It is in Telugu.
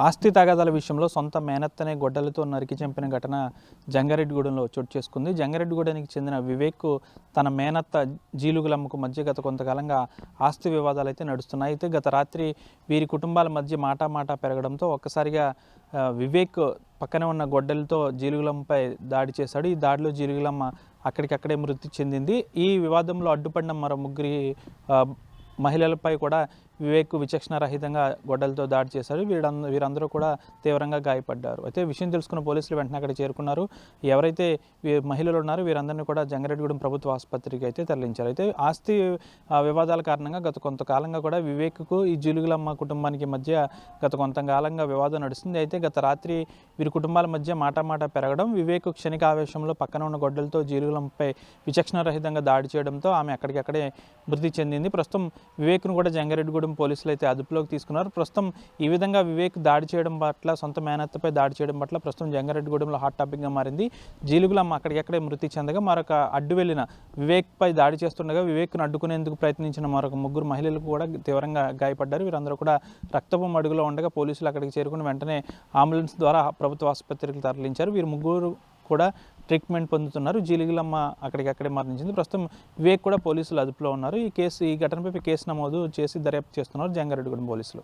ఆస్తి తగాదాల విషయంలో సొంత మేనత్తనే గొడ్డలతో నరికి చంపిన ఘటన జంగారెడ్డిగూడెంలో చోటు చేసుకుంది. జంగారెడ్డిగూడెనికి చెందిన వివేక్ తన మేనత్త జీలుగులమ్మకు మధ్య గత కొంతకాలంగా ఆస్తి వివాదాలు అయితే నడుస్తున్నాయి. అయితే గత రాత్రి వీరి కుటుంబాల మధ్య మాటా పెరగడంతో ఒక్కసారిగా వివేక్ పక్కనే ఉన్న గొడ్డలతో జీలుగులమ్మపై దాడి చేశాడు. ఈ దాడిలో జీలుగులమ్మ అక్కడికక్కడే మృతి చెందింది. ఈ వివాదంలో అడ్డుపడిన మరో ముగ్గురి మహిళలపై కూడా వివేక్ విచక్షణారహితంగా గొడ్డలతో దాడి చేశాడు. వీరందరూ కూడా తీవ్రంగా గాయపడ్డారు. అయితే విషయం తెలుసుకున్న పోలీసులు వెంటనే అక్కడ చేరుకున్నారు. ఎవరైతే మహిళలు ఉన్నారో వీరందరినీ కూడా జంగారెడ్డిగూడెం ప్రభుత్వ ఆసుపత్రికి అయితే తరలించారు. అయితే ఆస్తి వివాదాల కారణంగా గత కొంతకాలంగా కూడా వివేక్కు ఈ జీలుగులమ్మ కుటుంబానికి మధ్య గత కొంతకాలంగా వివాదం నడుస్తుంది. అయితే గత రాత్రి వీరి కుటుంబాల మధ్య మాటా పెరగడం, వివేక్ క్షణిక ఆవేశంలో పక్కన ఉన్న గొడ్డలతో జీలుగులమ్మపై విచక్షణారహితంగా దాడి చేయడంతో ఆమె అక్కడికక్కడే మృతి చెందింది. ప్రస్తుతం వివేక్ను కూడా జంగారెడ్డిగూడెం పోలీసులు అయితే అదుపులోకి తీసుకున్నారు. ప్రస్తుతం ఈ విధంగా వివేక్ దాడి చేయడం పట్ల, సొంత మేనత్తపై దాడి చేయడం పట్ల ప్రస్తుతం జంగారెడ్డిగూడెంలో హాట్ టాపిక్గా మారింది. జీలుగులమ్మ అక్కడికక్కడే మృతి చెందగా మరొక అడ్డు వెళ్లిన వివేక్పై దాడి చేస్తుండగా వివేక్ను అడ్డుకునేందుకు ప్రయత్నించిన మరొక ముగ్గురు మహిళలకు కూడా తీవ్రంగా గాయపడ్డారు. వీరందరూ కూడా రక్తపు మడుగులో ఉండగా పోలీసులు అక్కడికి చేరుకుని వెంటనే అంబులెన్స్ ద్వారా ప్రభుత్వ ఆసుపత్రికి తరలించారు. వీరు ముగ్గురు కూడా ట్రీట్మెంట్ పొందుతున్నారు. జీలుగులమ్మ అక్కడికక్కడే మరణించింది. ప్రస్తుతం వివేక్ కూడా పోలీసులు అదుపులో ఉన్నారు. ఈ ఘటనపై కేసు నమోదు చేసి దర్యాప్తు చేస్తున్నారు జంగారెడ్డిగూడెం పోలీసులు.